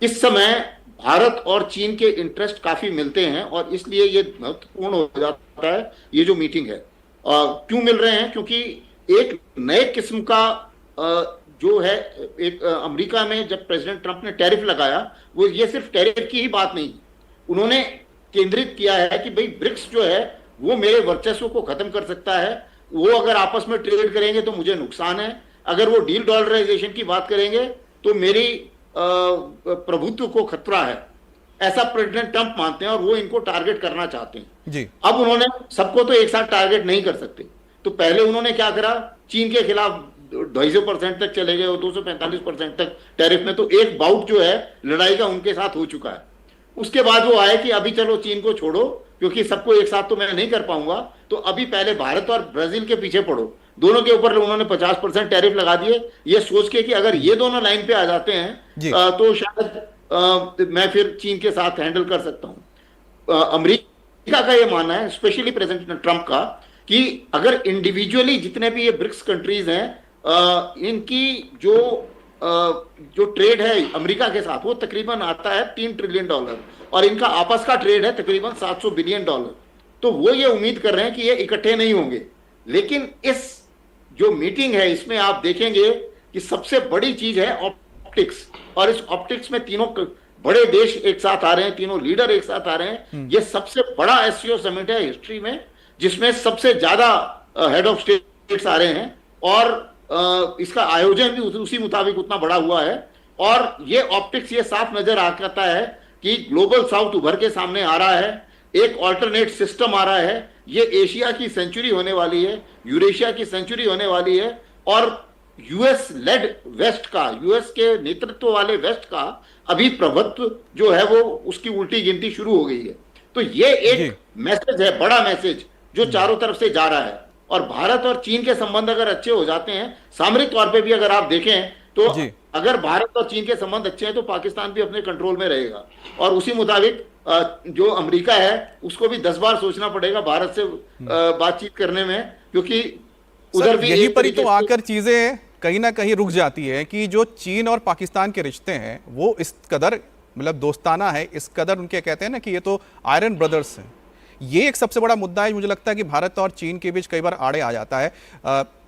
इस समय भारत और चीन के इंटरेस्ट काफी मिलते हैं और इसलिए ये महत्वपूर्ण हो जाता है ये जो मीटिंग है। क्यों मिल रहे हैं? क्योंकि एक नए किस्म का जो है, एक अमेरिका में जब प्रेसिडेंट ट्रंप ने टैरिफ लगाया, वो ये सिर्फ टैरिफ की ही बात नहीं, उन्होंने केंद्रित किया है कि भाई ब्रिक्स जो है वो मेरे वर्चस्व को खत्म कर सकता है, वो अगर आपस में ट्रेड करेंगे तो मुझे नुकसान है, अगर वो डील डॉलराइजेशन की बात करेंगे तो मेरी प्रभुत्व को खतरा है। ऐसा प्रेसिडेंट ट्रंप मानते हैं और वो इनको टारगेट करना चाहते हैं। जी। अब उन्होंने सबको तो एक साथ टारगेट नहीं कर सकते, तो पहले उन्होंने क्या करा, चीन के खिलाफ 250% तक चले गए और 245% तक टैरिफ में, तो एक बाउट जो है लड़ाई का उनके साथ हो चुका है। उसके बाद वो आए कि अभी चलो चीन को छोड़ो, क्योंकि सबको एक साथ तो मैं नहीं कर पाऊंगा, तो अभी पहले भारत और ब्राजील के पीछे पड़ो। दोनों के ऊपर उन्होंने 50% टैरिफ लगा दिए, ये सोच के कि अगर ये दोनों लाइन पे आ जाते हैं तो शायद मैं फिर चीन के साथ हैंडल कर सकता हूं। अमेरिका का ये मानना है, स्पेशली प्रेसिडेंट ट्रंप का, कि अगर इंडिविजुअली जितने भी ये ब्रिक्स कंट्रीज हैं, इनकी जो ट्रेड है अमेरिका के साथ वो तकरीबन आता है $3 ट्रिलियन, और इनका आपस का ट्रेड है तकरीबन $700 बिलियन। तो वो ये उम्मीद कर रहे हैं कि ये इकट्ठे नहीं होंगे। लेकिन इस जो मीटिंग है इसमें आप देखेंगे कि सबसे बड़ी चीज है ऑप्टिक्स, और इस ऑप्टिक्स में तीनों बड़े देश एक साथ आ रहे हैं, तीनों लीडर एक साथ आ रहे हैं। ये सबसे बड़ा एससीओ समिट है हिस्ट्री में, जिसमें सबसे ज्यादा हेड ऑफ स्टेट्स आ रहे हैं, और इसका आयोजन भी उसी मुताबिक उतना बड़ा हुआ है। और ये ऑप्टिक्स ये साफ नजर आता है कि ग्लोबल साउथ उभर के सामने आ रहा है, एक ऑल्टरनेट सिस्टम आ रहा है। ये एशिया की सेंचुरी होने वाली है, यूरेशिया की सेंचुरी होने वाली है, और यूएस लेड वेस्ट का, यूएस के नेतृत्व वाले वेस्ट का अभी प्रभुत्व जो है वो उसकी उल्टी गिनती शुरू हो गई है। तो ये एक मैसेज है, बड़ा मैसेज, जो चारों तरफ से जा रहा है। और भारत और चीन के संबंध अगर अच्छे हो जाते हैं, सामरिक तौर पे भी अगर आप देखें तो अगर भारत और चीन के संबंध अच्छे हैं तो पाकिस्तान भी अपने कंट्रोल में रहेगा, और उसी मुताबिक जो अमेरिका है उसको भी 10 बार सोचना पड़ेगा भारत से बातचीत करने में, क्योंकि उधर भी यहीं पर ही तो आकर चीजें कहीं ना कहीं रुक जाती है कि जो चीन और पाकिस्तान के रिश्ते हैं वो इस कदर मतलब दोस्ताना है, इस कदर उनके कहते हैं ना कि ये तो आयरन ब्रदर्स हैं। ये एक सबसे बड़ा मुद्दा है, मुझे लगता है कि भारत और चीन के बीच कई बार आड़े आ जाता है।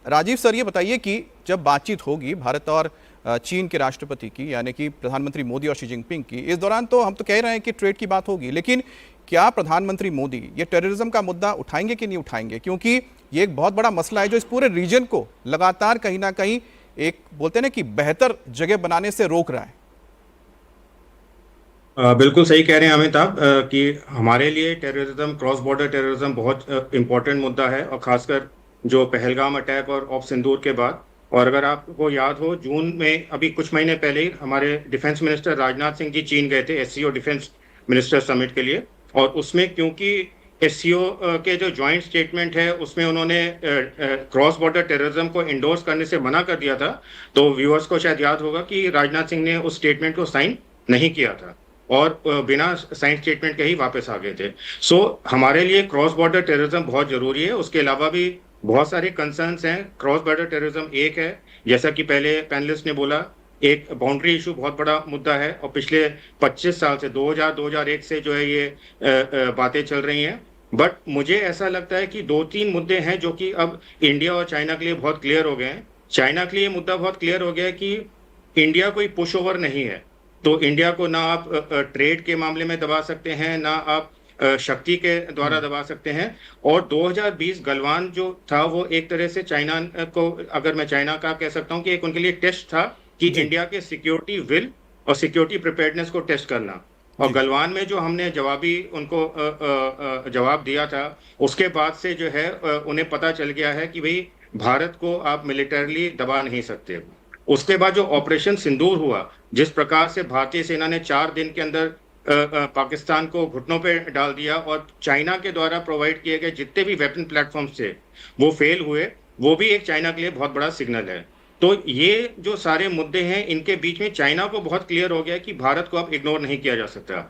राजीव सर, ये बताइए कि जब बातचीत होगी भारत और चीन के राष्ट्रपति की, यानी कि प्रधानमंत्री मोदी और शी जिनपिंग की, इस दौरान तो हम तो कह रहे हैं कि ट्रेड की बात होगी, लेकिन क्या प्रधानमंत्री मोदी ये टेररिज्म का मुद्दा उठाएंगे कि नहीं उठाएंगे? क्योंकि ये एक बहुत बड़ा मसला है जो इस पूरे रीजन को लगातार कहीं ना कहीं एक बोलते हैं ना कि बेहतर जगह बनाने से रोक रहा है। बिल्कुल सही कह रहे हैं अमिताभ कि हमारे लिए टेररिज्म, क्रॉस बॉर्डर टेररिज्म बहुत इम्पोर्टेंट मुद्दा है, और खासकर जो पहलगाम अटैक और ऑप सिंदूर के बाद। और अगर आपको याद हो, जून में अभी कुछ महीने पहले ही हमारे डिफेंस मिनिस्टर राजनाथ सिंह जी चीन गए थे एससीओ डिफेंस मिनिस्टर समिट के लिए, और उसमें क्योंकि एससीओ के जो ज्वाइंट स्टेटमेंट है उसमें उन्होंने क्रॉस बॉर्डर टेररिज्म को इंडोर्स करने से मना कर दिया था, तो व्यूअर्स को शायद याद होगा कि राजनाथ सिंह ने उस स्टेटमेंट को साइन नहीं किया था और बिना साइन स्टेटमेंट के ही वापस आ गए थे। सो हमारे लिए क्रॉस बॉर्डर टेररिज्म बहुत जरूरी है। उसके अलावा भी बहुत सारे कंसर्न्स हैं। क्रॉस बॉर्डर टेररिज्म एक है, जैसा कि पहले पैनलिस्ट ने बोला, एक बाउंड्री इशू बहुत बड़ा मुद्दा है, और पिछले 25 साल से 2001 से जो है ये बातें चल रही हैं। बट मुझे ऐसा लगता है कि 2-3 मुद्दे हैं जो कि अब इंडिया और चाइना के लिए बहुत क्लियर हो गए हैं। चाइना के लिए मुद्दा बहुत क्लियर हो गया है कि इंडिया कोई पुश ओवर नहीं है, तो इंडिया को ना आप ट्रेड के मामले में दबा सकते हैं, ना आप शक्ति के द्वारा दबा सकते हैं। और 2020 गलवान जो था वो एक तरह से चाइना को, अगर मैं चाइना का कह सकता हूं कि एक उनके लिए टेस्ट था कि इंडिया के सिक्योरिटी विल और सिक्योरिटी प्रिपेयर्डनेस को टेस्ट करना। और गलवान में जो हमने जवाबी उनको जवाब दिया था, उसके बाद से जो है उन्हें पता चल गया है कि भाई भारत को आप मिलिटरली दबा नहीं सकते। उसके बाद जो ऑपरेशन सिंदूर हुआ, जिस प्रकार से भारतीय सेना ने 4 दिन के अंदर पाकिस्तान को घुटनों पे डाल दिया, और चाइना के द्वारा प्रोवाइड किए गए जितने भी वेपन प्लेटफॉर्म्स थे वो फेल हुए, वो भी एक चाइना के लिए बहुत बड़ा सिग्नल है। तो ये जो सारे मुद्दे हैं, इनके बीच में चाइना को बहुत क्लियर हो गया कि भारत को अब इग्नोर नहीं किया जा सकता।